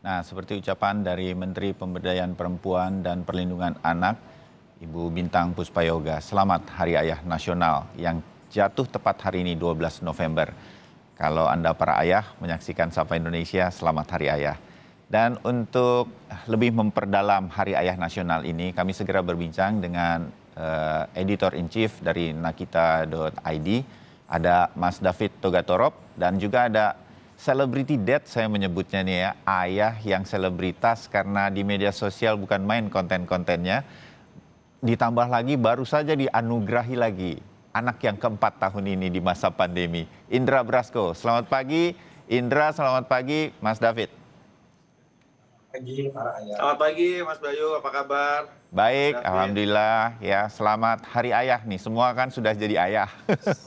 Nah, seperti ucapan dari Menteri Pemberdayaan Perempuan dan Perlindungan Anak, Ibu Bintang Puspayoga, selamat Hari Ayah Nasional yang jatuh tepat hari ini 12 November. Kalau Anda para ayah menyaksikan Sapa Indonesia, selamat Hari Ayah. Dan untuk lebih memperdalam Hari Ayah Nasional ini, kami segera berbincang dengan Editor-in-Chief dari nakita.id, ada Mas David Togatorop, dan juga ada Celebrity Dad saya menyebutnya nih ya, ayah yang selebritas karena di media sosial bukan main konten-kontennya. Ditambah lagi baru saja dianugerahi lagi anak yang keempat tahun ini di masa pandemi. Indra Brasko, selamat pagi. Indra, selamat pagi Mas David. Pagi para ayah. Selamat pagi Mas Bayu, apa kabar? Baik, David. alhamdulillah ya. Selamat Hari Ayah nih, semua kan sudah jadi ayah.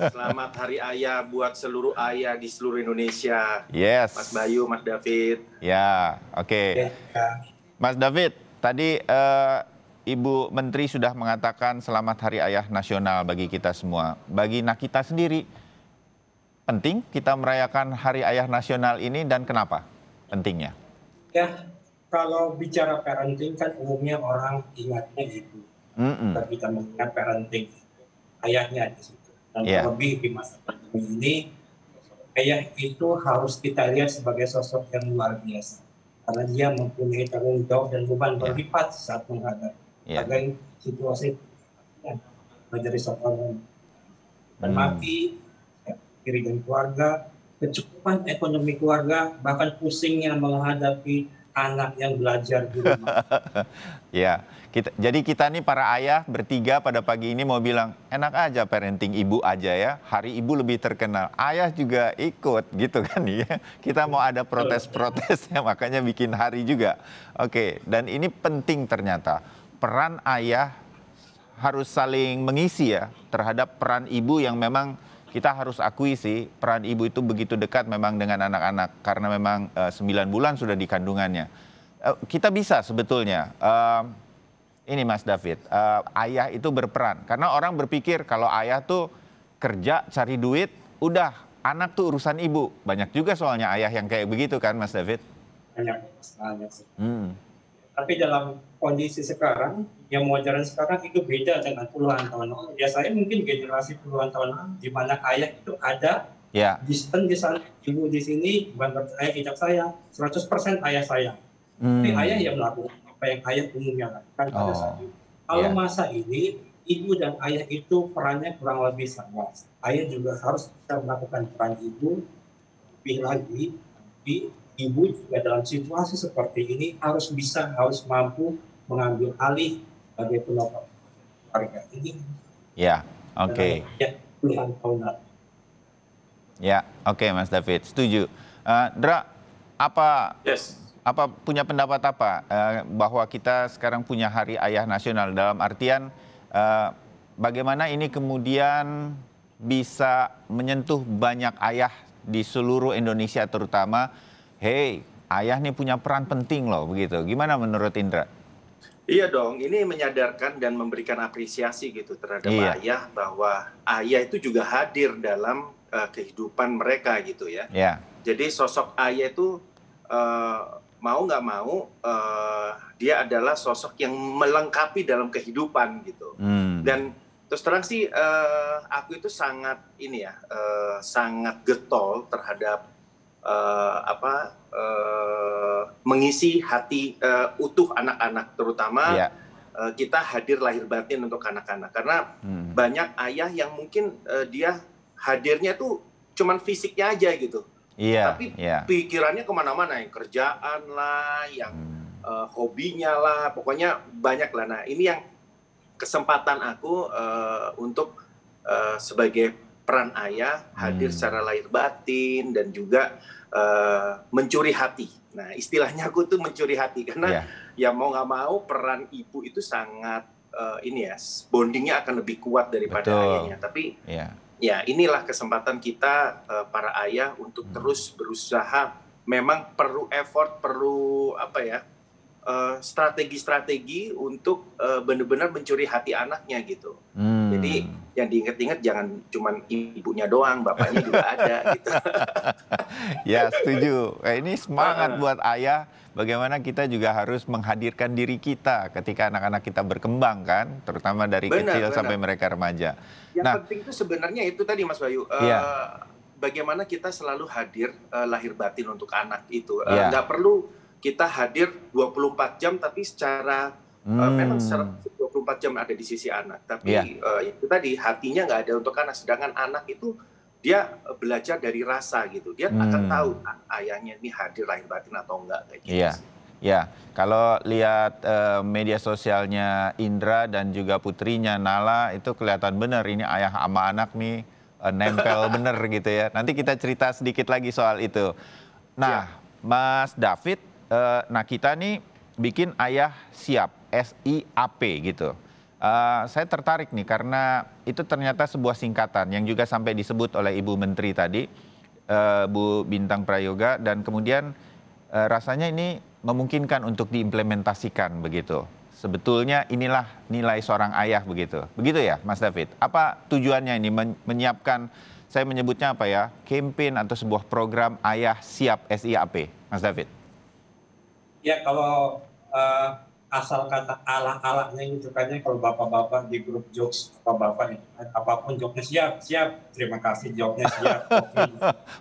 Selamat Hari Ayah buat seluruh ayah di seluruh Indonesia. Yes. Mas Bayu, Mas David. Ya, oke. Ya. Mas David, tadi Ibu Menteri sudah mengatakan selamat Hari Ayah Nasional bagi kita semua. Bagi Nakita sendiri, penting kita merayakan Hari Ayah Nasional ini dan kenapa pentingnya? Ya, kalau bicara parenting kan umumnya orang ingatnya ibu. Kita mengingat parenting ayahnya di situ. Dan terlebih di masa pandemi ini, ayah itu harus kita lihat sebagai sosok yang luar biasa. Karena dia mempunyai tanggung jawab dan beban berlipat saat menghadapi situasi yang menjadi seorang mati, diri dan keluarga, kecukupan ekonomi keluarga, bahkan pusingnya menghadapi anak yang belajar di rumah. Ya, jadi kita nih para ayah bertiga pada pagi ini mau bilang, enak aja parenting ibu aja ya, hari ibu lebih terkenal, ayah juga ikut gitu kan ya. Kita mau ada protes-protesnya, makanya bikin hari juga. Oke, dan ini penting ternyata, peran ayah harus saling mengisi ya, terhadap peran ibu yang memang kita harus akui sih, peran ibu itu begitu dekat memang dengan anak-anak, karena memang 9 bulan sudah di kandungannya. Kita bisa sebetulnya, ini Mas David, ayah itu berperan. Karena orang berpikir kalau ayah tuh kerja, cari duit, udah anak tuh urusan ibu. Banyak juga soalnya ayah yang kayak begitu kan Mas David? Banyak sih. Tapi dalam kondisi sekarang, yang modern sekarang itu beda dengan puluhan tahun lalu. Biasanya mungkin generasi puluhan tahun lalu, di mana ayah itu ada, distant di sana, ibu di sini, bukan percaya tidak sayang, 100% ayah sayang. Tapi ayah yang melakukan apa yang ayah umumnya lakukan pada saat itu. Kalau masa ini, ibu dan ayah itu perannya kurang lebih sama. Ayah juga harus bisa melakukan peran ibu, lebih lagi, tapi ibu juga dalam situasi seperti ini harus mampu mengambil alih sebagai penopang keluarga ini. Ya, oke. Puluhan tahun lalu. Ya, oke Mas David, setuju. Dra, apa punya pendapat apa bahwa kita sekarang punya Hari Ayah Nasional, dalam artian bagaimana ini kemudian bisa menyentuh banyak ayah di seluruh Indonesia terutama, hey, ayah nih punya peran penting loh, begitu. Gimana menurut Indra? Iya dong, ini menyadarkan dan memberikan apresiasi gitu terhadap ayah, bahwa ayah itu juga hadir dalam kehidupan mereka gitu ya. Jadi sosok ayah itu mau nggak mau dia adalah sosok yang melengkapi dalam kehidupan gitu. Dan terus terang sih aku itu sangat sangat getol terhadap mengisi hati utuh anak-anak, terutama kita hadir lahir batin untuk anak-anak, karena banyak ayah yang mungkin dia hadirnya tuh cuman fisiknya aja gitu, tapi pikirannya kemana-mana, yang kerjaan lah, yang hobinya lah, pokoknya banyak lah. Nah ini yang kesempatan aku untuk sebagai peran ayah hadir secara lahir batin dan juga mencuri hati. Nah istilahnya aku tuh mencuri hati, karena ya mau nggak mau peran ibu itu sangat bondingnya akan lebih kuat daripada ayahnya. Tapi ya inilah kesempatan kita para ayah untuk terus berusaha. Memang perlu effort, perlu strategi-strategi untuk benar-benar mencuri hati anaknya gitu. Jadi yang diingat-ingat jangan cuman ibunya doang, bapaknya juga ada gitu. Ya, setuju. Ini semangat buat ayah. Bagaimana kita juga harus menghadirkan diri kita ketika anak-anak kita berkembang kan, terutama dari kecil sampai mereka remaja. Yang penting itu sebenarnya itu tadi Mas Bayu, bagaimana kita selalu hadir lahir batin untuk anak itu. Nggak perlu kita hadir 24 jam tapi secara memang secara 24 jam ada di sisi anak. Tapi itu tadi hatinya nggak ada untuk anak. Sedangkan anak itu dia belajar dari rasa gitu. Dia akan tahu ayahnya ini hadir lahir batin atau enggak kayak gitu. Ya, kalau lihat media sosialnya Indra dan juga putrinya Nala itu kelihatan benar ini ayah sama anak nih nempel bener gitu ya. Nanti kita cerita sedikit lagi soal itu. Nah, Mas David, nah kita nih bikin ayah siap, SIAP gitu. Saya tertarik nih karena itu ternyata sebuah singkatan yang juga sampai disebut oleh Ibu Menteri tadi, Bu Bintang Prayoga, dan kemudian rasanya ini memungkinkan untuk diimplementasikan begitu. Sebetulnya inilah nilai seorang ayah begitu. Begitu ya Mas David? Apa tujuannya ini menyiapkan, saya menyebutnya apa ya, campaign atau sebuah program ayah siap SIAP, Mas David? Ya kalau asal kata ala-alanya itu kan kalau bapak-bapak di grup jokes bapak-bapak itu apapun jokesnya siap, terima kasih jokesnya siap.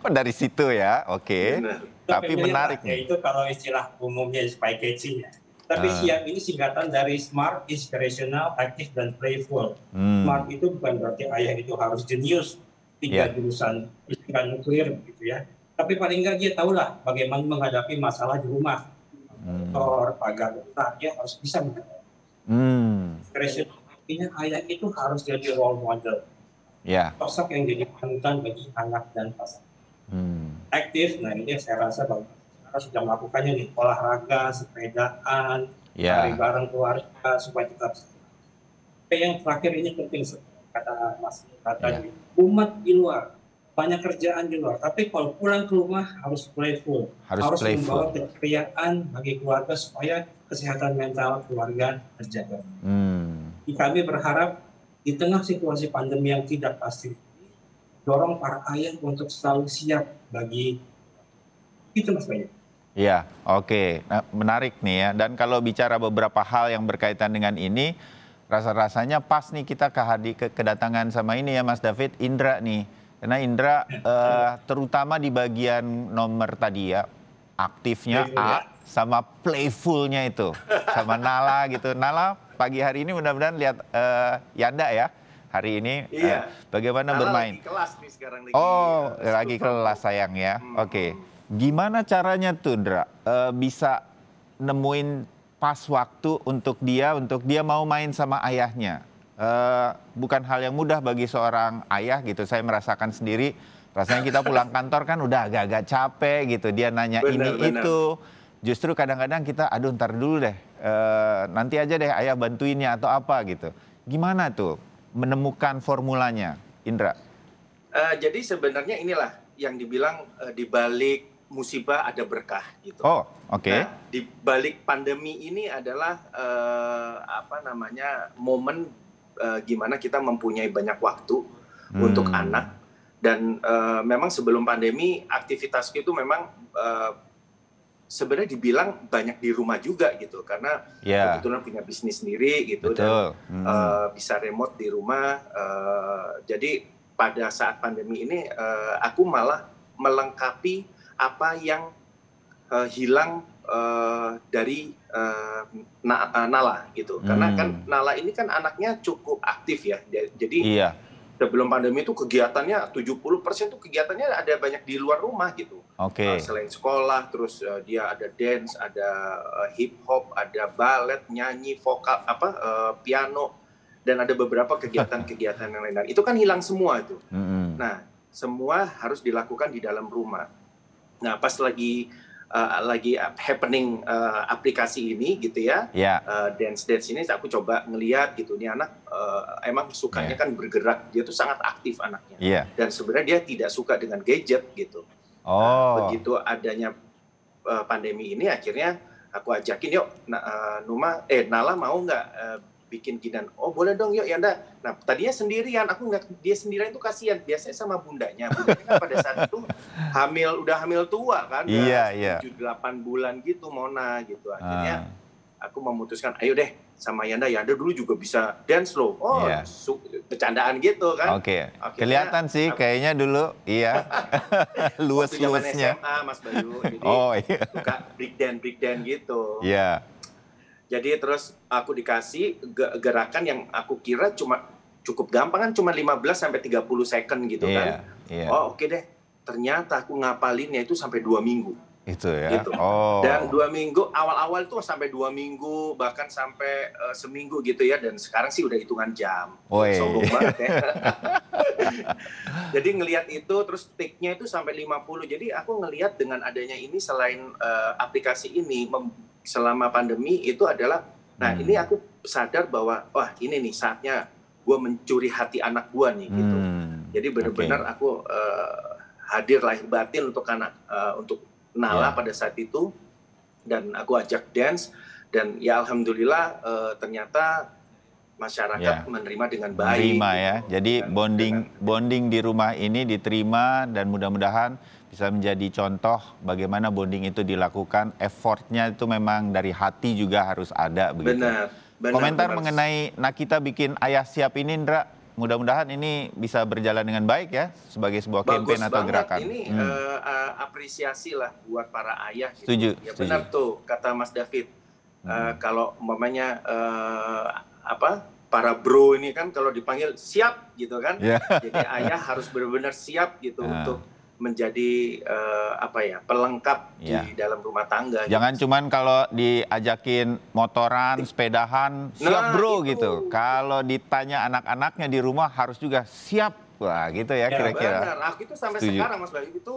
Oh dari situ ya, oke. Tapi menarik nih. Itu kalau istilah umumnya supaya catchy ya. Tapi siap ini singkatan dari smart, inspirational, active, dan playful. Smart itu bukan berarti ayah itu harus jenius, 3 jurusan fisika nuklir gitu ya. Tapi paling nggak dia tahulah bagaimana menghadapi masalah di rumah. Motor, pagar, dia harus bisa menghadapi. Inspirational, artinya ayah itu harus jadi role model. Sosok yang jadi panutan bagi anak dan pasangan. Aktif, nah ini saya rasa harus sudah melakukannya nih, olahraga, sepedaan, lari bareng keluarga supaya tetap. Tapi yang terakhir ini penting kata Mas tadi, umat di luar banyak kerjaan di luar, tapi kalau pulang ke rumah harus playful, harus membawa keceriaan bagi keluarga supaya kesehatan mental keluarga terjaga. Kami berharap di tengah situasi pandemi yang tidak pasti, dorong para ayah untuk selalu siap bagi itu Mas Bayu. Iya, oke. Nah, menarik nih ya. Dan kalau bicara beberapa hal yang berkaitan dengan ini, rasa-rasanya pas nih kita kedatangan sama ini ya Mas David, Indra nih. Karena Indra terutama di bagian nomor tadi ya, aktifnya A sama playfulnya itu. Sama Nala gitu. Nala pagi hari ini mudah-mudahan lihat Yanda ya. Hari ini bagaimana Nala bermain. Lagi kelas nih sekarang lagi. Oh, lagi kelas sayang ya. Oke. Gimana caranya tuh Indra bisa nemuin pas waktu untuk dia mau main sama ayahnya? Bukan hal yang mudah bagi seorang ayah gitu. Saya merasakan sendiri, rasanya kita pulang kantor kan udah agak-agak capek gitu. Dia nanya itu. Justru kadang-kadang kita, aduh ntar dulu deh, nanti aja deh ayah bantuinnya atau apa gitu. Gimana tuh menemukan formulanya, Indra? Jadi sebenarnya inilah yang dibilang di balik musibah ada berkah gitu. Oh, oke. Nah, di balik pandemi ini adalah momen gimana kita mempunyai banyak waktu untuk anak, dan memang sebelum pandemi aktivitasku itu memang sebenarnya dibilang banyak di rumah juga gitu, karena kebetulan punya bisnis sendiri gitu. Betul. Dan bisa remote di rumah. Jadi pada saat pandemi ini aku malah melengkapi apa yang hilang dari Nala gitu. Karena kan Nala ini kan anaknya cukup aktif ya. Jadi sebelum pandemi itu kegiatannya 70% tuh kegiatannya ada banyak di luar rumah gitu. Selain sekolah, terus dia ada dance, ada hip hop, ada ballet, nyanyi, vokal, piano, dan ada beberapa kegiatan-kegiatan yang lain. Itu kan hilang semua itu. Nah, semua harus dilakukan di dalam rumah. Nah, pas lagi happening aplikasi ini gitu ya, dance ini aku coba ngeliat gitu, nih anak emang sukanya kan bergerak, dia tuh sangat aktif anaknya, dan sebenarnya dia tidak suka dengan gadget gitu. Begitu adanya pandemi ini akhirnya aku ajakin, yuk Nala mau nggak bikin ginian. Oh boleh dong, yuk Yanda. Nah tadinya sendirian, aku ngeliat dia sendirian itu kasihan. Biasanya sama bundanya. Bundanya kan pada saat itu udah hamil tua kan. Iya. 7-8 bulan gitu Mona gitu. Akhirnya aku memutuskan, ayo deh sama Yanda. Yanda dulu juga bisa dance loh. Oh bercandaan gitu kan. Oke. Kelihatan sih kayaknya dulu. Iya. Luas-luasnya. SMA Mas Bayu. Jadi suka breakdance gitu. Iya. Jadi terus aku dikasih gerakan yang aku kira cuma cukup gampang kan, cuma 15-30 second gitu kan. Oh oke deh, ternyata aku ngapalinnya itu sampai 2 minggu. Itu ya. Gitu. Dan 2 minggu, awal-awal itu sampai 2 minggu, bahkan sampai seminggu gitu ya. Dan sekarang sih udah hitungan jam. Sombong banget ya. Jadi ngelihat itu, terus peaknya itu sampai 50. Jadi aku ngelihat dengan adanya ini, selain aplikasi ini, selama pandemi itu adalah, nah ini aku sadar bahwa, wah ini nih saatnya gue mencuri hati anak gue nih gitu. Jadi benar-benar aku hadir lahir batin untuk anak, untuk Nala pada saat itu, dan aku ajak dance, dan ya alhamdulillah ternyata masyarakat menerima dengan baik. Menerima ya, jadi bonding di rumah ini diterima, dan mudah-mudahan bisa menjadi contoh bagaimana bonding itu dilakukan. Effortnya itu memang dari hati juga harus ada begitu. Benar, komentar mengenai Nakita bikin Ayah Siap ini, Indra, mudah-mudahan ini bisa berjalan dengan baik ya sebagai sebuah campaign atau gerakan. Ini apresiasi lah buat para ayah. Setuju. Gitu. Ya benar tuh kata Mas David. Kalau umpamanya para bro ini kan kalau dipanggil siap gitu kan. Jadi ayah harus benar-benar siap gitu untuk menjadi pelengkap di dalam rumah tangga. Jangan cuman kalau diajakin motoran, sepedahan, siap bro gitu. Kalau ditanya anak-anaknya di rumah harus juga siap. Wah gitu ya kira-kira. Benar, aku itu sampai sekarang Mas Bayu itu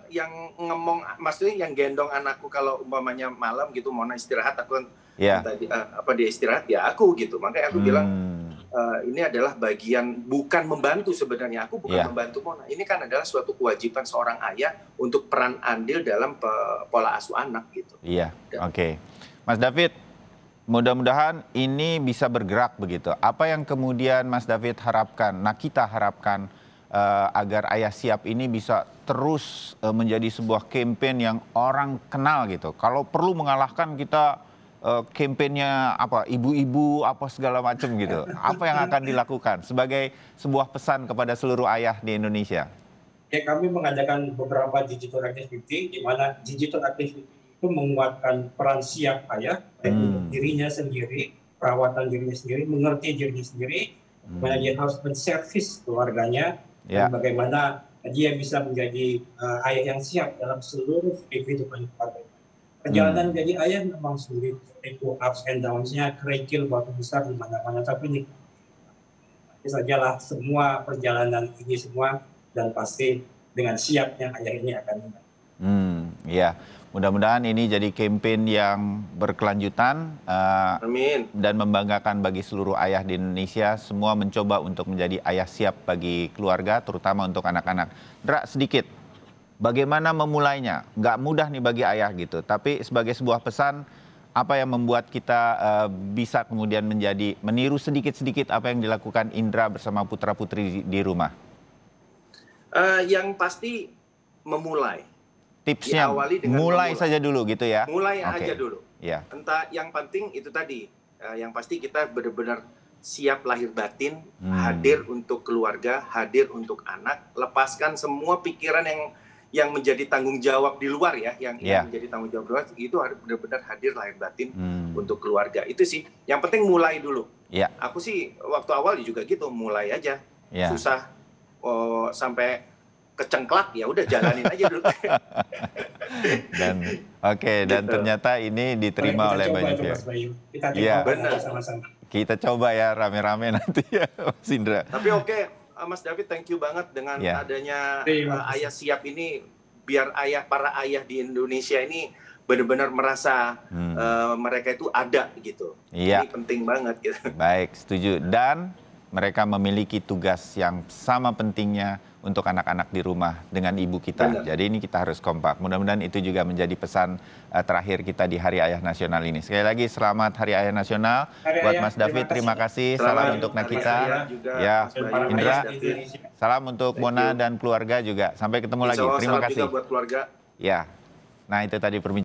yang ngomong, maksudnya yang gendong anakku kalau umpamanya malam gitu mau istirahat, aku dia istirahat ya aku gitu. Makanya aku bilang ini adalah bagian, bukan membantu sebenarnya, aku bukan membantu Mona. Ini kan adalah suatu kewajiban seorang ayah untuk peran andil dalam pola asuh anak gitu. Iya, oke. Mas David, mudah-mudahan ini bisa bergerak begitu. Apa yang kemudian Mas David harapkan, Nakita harapkan agar Ayah Siap ini bisa terus menjadi sebuah campaign yang orang kenal gitu. Kalau perlu mengalahkan kita kampanyenya ibu-ibu segala macam gitu. Apa yang akan dilakukan sebagai sebuah pesan kepada seluruh ayah di Indonesia? Ya, kami mengadakan beberapa digital activity, di mana digital activity itu menguatkan peran siap ayah untuk dirinya sendiri, perawatan dirinya sendiri, mengerti dirinya sendiri, bagaimana dia harus menservis keluarganya, dan bagaimana dia bisa menjadi ayah yang siap dalam seluruh kehidupan keluarga. Perjalanan menjadi ayah memang sulit, itu ups and downs-nya, kerikil batu besar di mana-mana, tapi ini sajalah semua perjalanan ini semua, dan pasti dengan siapnya ayah ini akan ya, mudah-mudahan ini jadi campaign yang berkelanjutan dan membanggakan bagi seluruh ayah di Indonesia. Semua mencoba untuk menjadi ayah siap bagi keluarga, terutama untuk anak-anak. Dra, sedikit. Bagaimana memulainya? Nggak mudah nih bagi ayah gitu. Tapi sebagai sebuah pesan, apa yang membuat kita bisa kemudian meniru sedikit-sedikit apa yang dilakukan Indra bersama putra-putri di rumah? Yang pasti memulai. Tipsnya mulai saja dulu gitu ya? Mulai aja dulu. Ya. Entah, yang penting itu tadi. Yang pasti kita benar-benar siap lahir batin, hadir untuk keluarga, hadir untuk anak, lepaskan semua pikiran yang menjadi tanggung jawab di luar ya, yang menjadi tanggung jawab di luar, itu harus benar-benar hadir lahir batin untuk keluarga. Itu sih, yang penting mulai dulu. Aku sih waktu awal juga gitu, mulai aja. Susah sampai kecengklak, ya udah jalanin aja dulu. Dan ternyata ini diterima oleh banyak pihak. Kita coba ya rame-rame nanti ya Mas Indra. Tapi Mas David, thank you banget dengan adanya Ayah Siap ini, biar para ayah di Indonesia ini benar-benar merasa mereka itu ada gitu. Ini penting banget gitu. Baik, setuju. Dan mereka memiliki tugas yang sama pentingnya untuk anak-anak di rumah dengan ibu kita. Benar. Jadi ini kita harus kompak. Mudah-mudahan itu juga menjadi pesan terakhir kita di Hari Ayah Nasional ini. Sekali lagi selamat Hari Ayah Nasional buat Mas David. Terima kasih. Salam untuk Nakita. Ya, Indra. Salam untuk Mona dan keluarga juga. Sampai ketemu lagi. Terima kasih. Salam juga buat keluarga. Ya. Nah, itu tadi perbincangan